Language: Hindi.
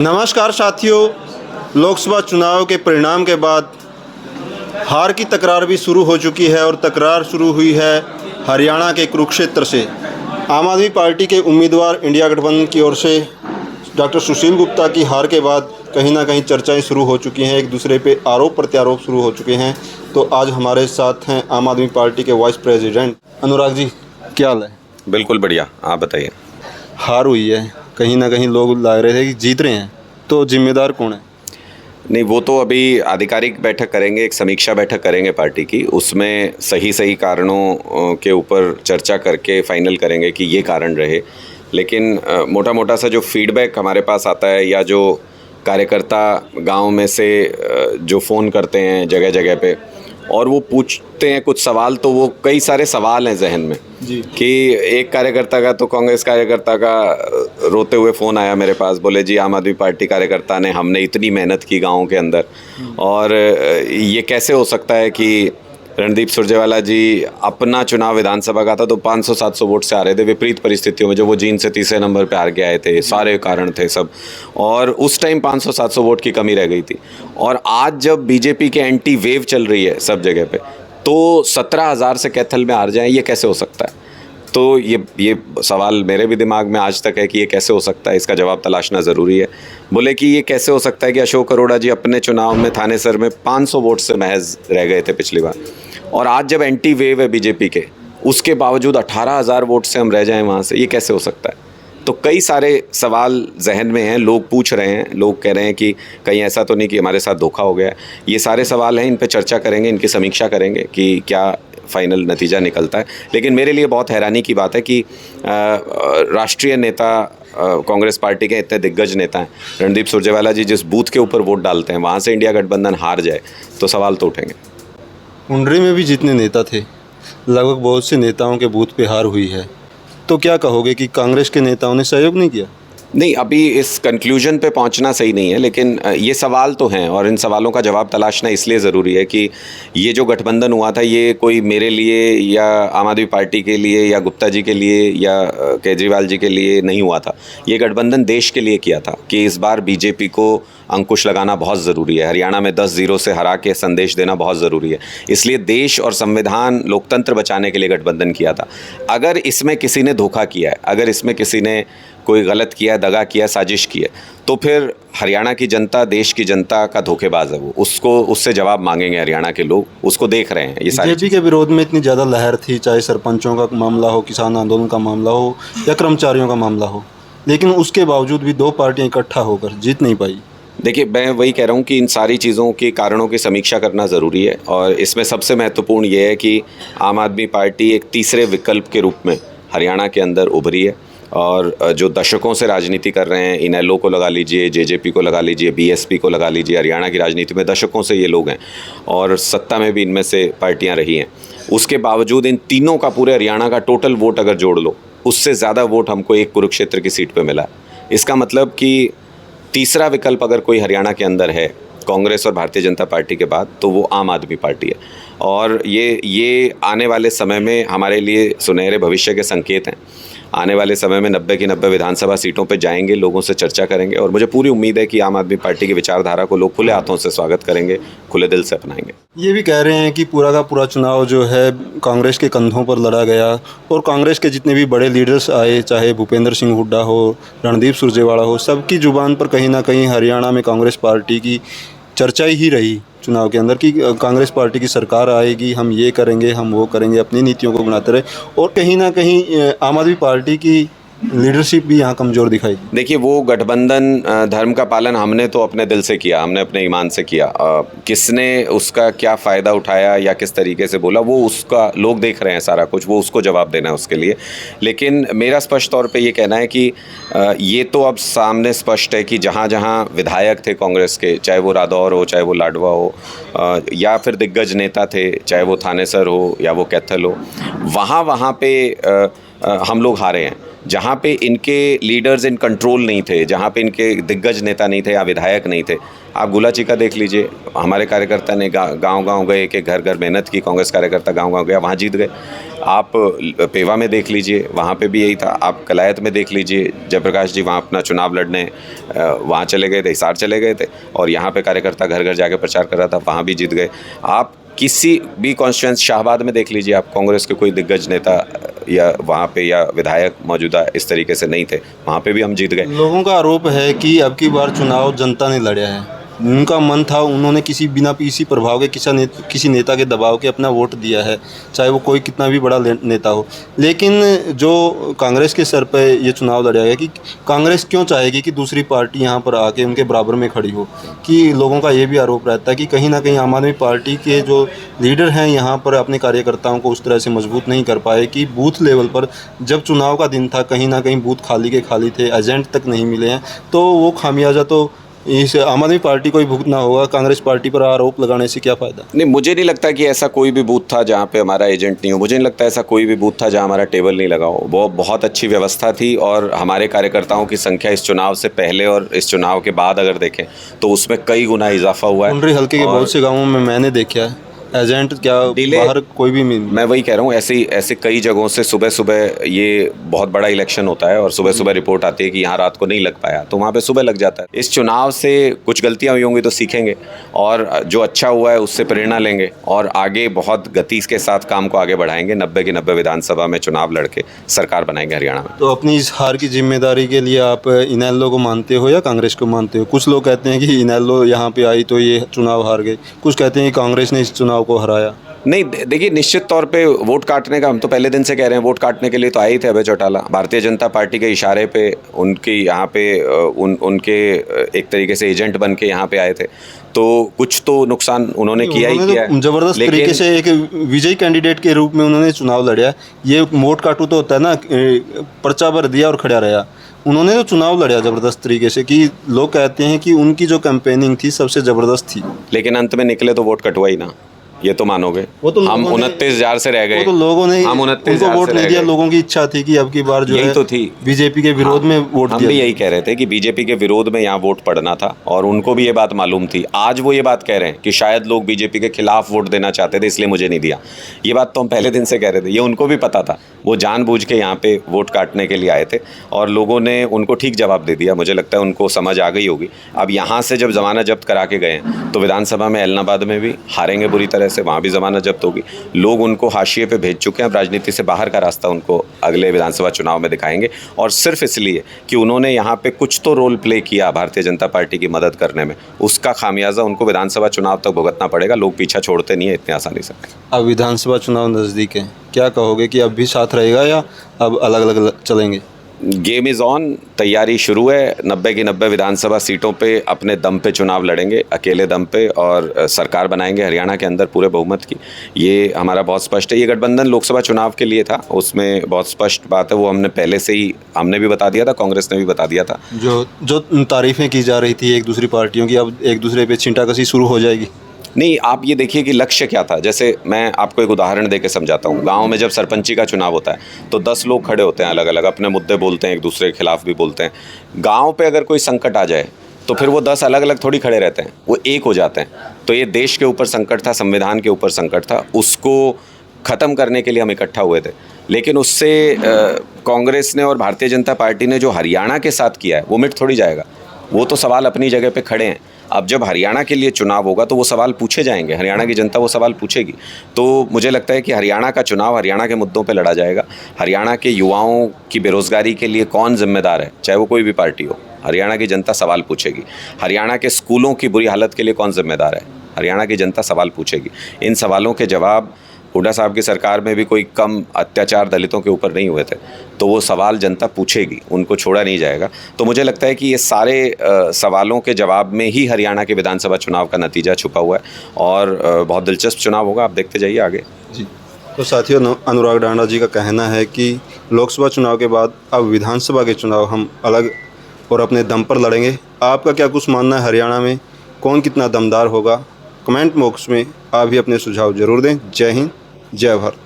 नमस्कार साथियों, लोकसभा चुनाव के परिणाम के बाद हार की तकरार भी शुरू हो चुकी है और तकरार शुरू हुई है हरियाणा के कुरुक्षेत्र से। आम आदमी पार्टी के उम्मीदवार इंडिया गठबंधन की ओर से डॉक्टर सुशील गुप्ता की हार के बाद कहीं ना कहीं चर्चाएं शुरू हो चुकी हैं, एक दूसरे पे आरोप प्रत्यारोप शुरू हो चुके हैं। तो आज हमारे साथ हैं आम आदमी पार्टी के वाइस प्रेसिडेंट अनुराग जी। क्या हाल है? बिल्कुल बढ़िया, आप बताइए। हार हुई है, कहीं ना कहीं लोग लग रहे थे कि जीत रहे हैं, तो जिम्मेदार कौन है? नहीं, वो तो अभी आधिकारिक बैठक करेंगे, एक समीक्षा बैठक करेंगे पार्टी की। उसमें सही कारणों के ऊपर चर्चा करके फाइनल करेंगे कि ये कारण रहे। लेकिन मोटा मोटा सा जो फीडबैक हमारे पास आता है या जो कार्यकर्ता गांव में से जो फ़ोन करते हैं जगह जगह पे और वो पूछते हैं कुछ सवाल, तो वो कई सारे सवाल हैं जहन में जी। कि एक कार्यकर्ता का, तो कांग्रेस कार्यकर्ता का रोते हुए फ़ोन आया मेरे पास, बोले जी आम आदमी पार्टी कार्यकर्ता ने, हमने इतनी मेहनत की गांव के अंदर और ये कैसे हो सकता है कि रणदीप सुरजेवाला जी अपना चुनाव विधानसभा का था तो 500-700 वोट से आ रहे थे, विपरीत परिस्थितियों में जो वो जींद से तीसरे नंबर पे हार के आए थे, सारे कारण थे सब, और उस टाइम 500-700 वोट की कमी रह गई थी। और आज जब बीजेपी के एंटी वेव चल रही है सब जगह पे, तो 17,000 से कैथल में हार जाएं, ये कैसे हो सकता है? तो ये सवाल मेरे भी दिमाग में आज तक है कि ये कैसे हो सकता है, इसका जवाब तलाशना ज़रूरी है। बोले कि ये कैसे हो सकता है कि अशोक अरोड़ा जी अपने चुनाव में थानेसर में 500 वोट से महज रह गए थे पिछली बार, और आज जब एंटी वेव है बीजेपी के, उसके बावजूद 18,000 वोट से हम रह जाएं वहाँ से, ये कैसे हो सकता है? तो कई सारे सवाल जहन में हैं, लोग पूछ रहे हैं, लोग कह रहे हैं कि कहीं ऐसा तो नहीं कि हमारे साथ धोखा हो गया है। ये सारे सवाल हैं, इन पे चर्चा करेंगे, इनकी समीक्षा करेंगे कि क्या फाइनल नतीजा निकलता है। लेकिन मेरे लिए बहुत हैरानी की बात है कि राष्ट्रीय नेता कांग्रेस पार्टी के इतने दिग्गज नेता हैं, रणदीप सुरजेवाला जी जिस बूथ के ऊपर वोट डालते हैं, वहाँ से इंडिया गठबंधन हार जाए तो सवाल तो उठेंगे। कुंडरी में भी जितने नेता थे, लगभग बहुत से नेताओं के बूथ पे हार हुई है, तो क्या कहोगे कि कांग्रेस के नेताओं ने सहयोग नहीं किया? नहीं, अभी इस कंक्लूजन पे पहुंचना सही नहीं है, लेकिन ये सवाल तो हैं और इन सवालों का जवाब तलाशना इसलिए ज़रूरी है कि ये जो गठबंधन हुआ था, ये कोई मेरे लिए या आम आदमी पार्टी के लिए या गुप्ता जी के लिए या केजरीवाल जी के लिए नहीं हुआ था। ये गठबंधन देश के लिए किया था कि इस बार बीजेपी को अंकुश लगाना बहुत ज़रूरी है, हरियाणा में 10-0 से हरा के संदेश देना बहुत ज़रूरी है। इसलिए देश और संविधान, लोकतंत्र बचाने के लिए गठबंधन किया था। अगर इसमें किसी ने धोखा किया है, अगर इसमें किसी ने कोई गलत किया, दगा किया, साजिश की है, तो फिर हरियाणा की जनता, देश की जनता का धोखेबाज है वो, उससे जवाब मांगेंगे हरियाणा के लोग, उसको देख रहे हैं। ये सारी बीजेपी के विरोध में इतनी ज़्यादा लहर थी, चाहे सरपंचों का मामला हो, किसान आंदोलन का मामला हो या कर्मचारियों का मामला हो, लेकिन उसके बावजूद भी दो पार्टियां इकट्ठा होकर जीत नहीं पाई। देखिए, मैं वही कह रहा हूँ कि इन सारी चीज़ों के कारणों की समीक्षा करना ज़रूरी है, और इसमें सबसे महत्वपूर्ण ये है कि आम आदमी पार्टी एक तीसरे विकल्प के रूप में हरियाणा के अंदर उभरी है। और जो दशकों से राजनीति कर रहे हैं, इनेलो को लगा लीजिए, जेजेपी को लगा लीजिए, बीएसपी को लगा लीजिए, हरियाणा की राजनीति में दशकों से ये लोग हैं और सत्ता में भी इनमें से पार्टियां रही हैं। उसके बावजूद इन तीनों का, पूरे हरियाणा का टोटल वोट अगर जोड़ लो, उससे ज़्यादा वोट हमको एक कुरुक्षेत्र की सीट पर मिला है। इसका मतलब कि तीसरा विकल्प अगर कोई हरियाणा के अंदर है कांग्रेस और भारतीय जनता पार्टी के बाद, तो वो आम आदमी पार्टी है। और ये आने वाले समय में हमारे लिए सुनहरे भविष्य के संकेत हैं। आने वाले समय में 90 की 90 विधानसभा सीटों पे जाएंगे, लोगों से चर्चा करेंगे, और मुझे पूरी उम्मीद है कि आम आदमी पार्टी की विचारधारा को लोग खुले हाथों से स्वागत करेंगे, खुले दिल से अपनाएंगे। ये भी कह रहे हैं कि पूरा का पूरा चुनाव जो है कांग्रेस के कंधों पर लड़ा गया, और कांग्रेस के जितने भी बड़े लीडर्स आए, चाहे भूपेंद्र सिंह हुड्डा हो, रणदीप सुरजेवाला हो, सबकी जुबान पर कहीं ना कहीं हरियाणा में कांग्रेस पार्टी की चर्चा ही रही चुनाव के अंदर कि कांग्रेस पार्टी की सरकार आएगी, हम ये करेंगे, हम वो करेंगे, अपनी नीतियों को बनाते रहे। और कहीं ना कहीं आम आदमी पार्टी की लीडरशिप भी यहाँ कमज़ोर दिखाई। देखिए, वो गठबंधन धर्म का पालन हमने तो अपने दिल से किया, हमने अपने ईमान से किया। किसने उसका क्या फ़ायदा उठाया या किस तरीके से बोला, वो उसका लोग देख रहे हैं सारा कुछ, वो उसको जवाब देना है उसके लिए। लेकिन मेरा स्पष्ट तौर पे ये कहना है कि ये तो अब सामने स्पष्ट है कि जहाँ जहाँ विधायक थे कांग्रेस के, चाहे वो रादौर हो, चाहे वो लाडवा हो, या फिर दिग्गज नेता थे, चाहे वो थानेसर हो या वो कैथल हो, वहाँ पे हम लोग हारे हैं। जहाँ पे इनके लीडर्स इन कंट्रोल नहीं थे, जहाँ पे इनके दिग्गज नेता नहीं थे या विधायक नहीं थे। आप गुलाची का देख लीजिए, हमारे कार्यकर्ता ने गांव-गांव गए कि घर-घर मेहनत की, कांग्रेस कार्यकर्ता गांव-गांव गया, वहाँ जीत गए। आप पेवा में देख लीजिए, वहाँ पे भी यही था। आप कलायत में देख लीजिए, जयप्रकाश जी वहाँ अपना चुनाव लड़ने वहाँ चले गए थे, हिसार चले गए थे, और यहाँ पे कार्यकर्ता घर-घर जाके प्रचार कर रहा था, वहाँ भी जीत गए। आप किसी भी कॉन्स्टिट्यूंसी शाहबाद में देख लीजिए, आप कांग्रेस के कोई दिग्गज नेता या वहाँ पे या विधायक मौजूदा इस तरीके से नहीं थे, वहाँ पे भी हम जीत गए। लोगों का आरोप है कि अब की बार चुनाव जनता ने लड़ा है, उनका मन था, उन्होंने बिना किसी प्रभाव के किसी नेता के दबाव के अपना वोट दिया है, चाहे वो कोई कितना भी बड़ा नेता हो। लेकिन जो कांग्रेस के सर पे ये चुनाव लड़ा गया कि कांग्रेस क्यों चाहेगी कि दूसरी पार्टी यहाँ पर आके उनके बराबर में खड़ी हो, कि लोगों का ये भी आरोप रहता है कि कहीं ना कहीं आम आदमी पार्टी के जो लीडर हैं यहाँ पर अपने कार्यकर्ताओं को उस तरह से मजबूत नहीं कर पाए कि बूथ लेवल पर जब चुनाव का दिन था कहीं ना कहीं बूथ खाली के खाली थे, एजेंट तक नहीं मिले हैं। तो वो खामियाजा तो इस आम आदमी पार्टी को ही भुगतना होगा। कांग्रेस पार्टी पर आरोप लगाने से क्या फ़ायदा? नहीं, मुझे नहीं लगता कि ऐसा कोई भी बूथ था जहाँ पे हमारा एजेंट नहीं हो। मुझे नहीं लगता ऐसा कोई भी बूथ था जहाँ हमारा टेबल नहीं लगा हो। वो बहुत अच्छी व्यवस्था थी, और हमारे कार्यकर्ताओं की संख्या इस चुनाव से पहले और इस चुनाव के बाद अगर देखें तो उसमें कई गुना इजाफा हुआ है। कुंडरी हल्के के बहुत से गाँवों में मैंने देखा है एजेंट क्या बाहर कोई भी मैं वही कह रहा हूँ, ऐसे कई जगहों से सुबह सुबह ये बहुत बड़ा इलेक्शन होता है और सुबह सुबह रिपोर्ट आती है कि यहाँ रात को नहीं लग पाया, तो वहाँ पे सुबह लग जाता है। इस चुनाव से कुछ गलतियाँ हुई होंगी तो सीखेंगे, और जो अच्छा हुआ है उससे प्रेरणा लेंगे, और आगे बहुत गति के साथ काम को आगे बढ़ाएंगे। 90 की 90 विधानसभा में चुनाव लड़के सरकार बनाएंगे हरियाणा में। तो अपनी इस हार की जिम्मेदारी के लिए आप इनेलो को मानते हो या कांग्रेस को मानते हो? कुछ लोग कहते हैं कि इनेलो यहाँ पे आई तो ये चुनाव हार गए, कुछ कहते हैं कि कांग्रेस ने इस चुनाव को हराया। नहीं, देखिए, निश्चित तौर पे वोट काटने का हम तो पहले दिन से कह रहे हैं, वोट काटने के लिए तो आए ही थे अभय चौटाला। भारतीय जनता पार्टी के इशारे पे उनकी यहाँ पे उनके एक तरीके से एजेंट बन के यहाँ पे आए थे, तो कुछ तो नुकसान उन्होंने किया ही किया है। जबरदस्त तरीके से एक विजयी कैंडिडेट के रूप में उन्होंने चुनाव लड़ा। ये वोट काटू तो होता है ना, पर्चा भर दिया और खड़ा रहा। उन्होंने तो चुनाव लड़ा ज़बरदस्त तरीके से कि लोग कहते हैं कि उनकी जो कैंपेनिंग थी सबसे ज़बरदस्त थी। लेकिन अंत में निकले तो वोट कटवा ही ना, ये तो मानोगे। वो तो हम 29,000 से रह गए। वो तो लोगों ने हम 29,000 वोट नहीं दिया। लोगों की इच्छा थी कि अब की बार जो यही तो थी, बीजेपी के विरोध में वोट दिया। हम भी यही कह रहे थे कि बीजेपी के विरोध में यहाँ वोट पड़ना था, और उनको भी ये बात मालूम थी। आज वो ये बात कह रहे हैं कि शायद लोग बीजेपी के खिलाफ वोट देना चाहते थे, इसलिए मुझे नहीं दिया। ये बात तो हम पहले दिन से कह रहे थे, ये उनको भी पता था। वो जानबूझ के यहाँ पे वोट काटने के लिए आए थे, और लोगों ने उनको ठीक जवाब दे दिया। मुझे लगता है उनको समझ आ गई होगी। अब यहाँ से जब ज़मानत जब्त करा के गए हैं तो विधानसभा में एलनाबाद में भी हारेंगे बुरी तरह से, वहाँ भी ज़मानत जब्त होगी। लोग उनको हाशिए पे भेज चुके हैं। अब राजनीति से बाहर का रास्ता उनको अगले विधानसभा चुनाव में दिखाएंगे, और सिर्फ इसलिए कि उन्होंने यहाँ पे कुछ तो रोल प्ले किया भारतीय जनता पार्टी की मदद करने में, उसका खामियाजा उनको विधानसभा चुनाव तक भुगतना पड़ेगा। लोग पीछा छोड़ते नहीं है इतनी आसानी से। अब विधानसभा चुनाव नज़दीक है, क्या कहोगे कि अब भी साथ रहेगा या अब अलग अलग चलेंगे? गेम इज़ ऑन, तैयारी शुरू है। 90 की 90 विधानसभा सीटों पे अपने दम पे चुनाव लड़ेंगे, अकेले दम पे, और सरकार बनाएंगे हरियाणा के अंदर पूरे बहुमत की। ये हमारा बहुत स्पष्ट है। ये गठबंधन लोकसभा चुनाव के लिए था, उसमें बहुत स्पष्ट बात है, वो हमने पहले से ही हमने भी बता दिया था, कांग्रेस ने भी बता दिया था। जो तारीफ़ें की जा रही थी एक दूसरी पार्टियों की, अब एक दूसरे पे छींटाकशी शुरू हो जाएगी। नहीं, आप ये देखिए कि लक्ष्य क्या था। जैसे मैं आपको एक उदाहरण देके समझाता हूँ। गांव में जब सरपंची का चुनाव होता है तो 10 लोग खड़े होते हैं, अलग अलग अपने मुद्दे बोलते हैं, एक दूसरे के खिलाफ भी बोलते हैं। गांव पे अगर कोई संकट आ जाए तो फिर वो 10 अलग अलग थोड़ी खड़े रहते हैं, वो एक हो जाते हैं। तो ये देश के ऊपर संकट था, संविधान के ऊपर संकट था, उसको ख़त्म करने के लिए हम इकट्ठा हुए थे। लेकिन उससे कांग्रेस ने और भारतीय जनता पार्टी ने जो हरियाणा के साथ किया है वो मिट थोड़ी जाएगा। वो तो सवाल अपनी जगह पे खड़े हैं। अब जब हरियाणा के लिए चुनाव होगा तो वो सवाल पूछे जाएंगे, हरियाणा की जनता वो सवाल पूछेगी। तो मुझे लगता है कि हरियाणा का चुनाव हरियाणा के मुद्दों पे लड़ा जाएगा। हरियाणा के युवाओं की बेरोज़गारी के लिए कौन जिम्मेदार है, चाहे वो कोई भी पार्टी हो, हरियाणा की जनता सवाल पूछेगी। हरियाणा के स्कूलों की बुरी हालत के लिए कौन जिम्मेदार है, हरियाणा की जनता सवाल पूछेगी। इन सवालों के जवाब हुड्डा साहब की सरकार में भी कोई कम अत्याचार दलितों के ऊपर नहीं हुए थे, तो वो सवाल जनता पूछेगी, उनको छोड़ा नहीं जाएगा। तो मुझे लगता है कि ये सारे सवालों के जवाब में ही हरियाणा के विधानसभा चुनाव का नतीजा छुपा हुआ है, और बहुत दिलचस्प चुनाव होगा। आप देखते जाइए आगे। जी, तो साथियों, अनुराग डांडा जी का कहना है कि लोकसभा चुनाव के बाद अब विधानसभा के चुनाव हम अलग और अपने दम पर लड़ेंगे। आपका क्या कुछ मानना है, हरियाणा में कौन कितना दमदार होगा? कमेंट बॉक्स में आप भी अपने सुझाव जरूर दें। जय हिंद, जय भारत।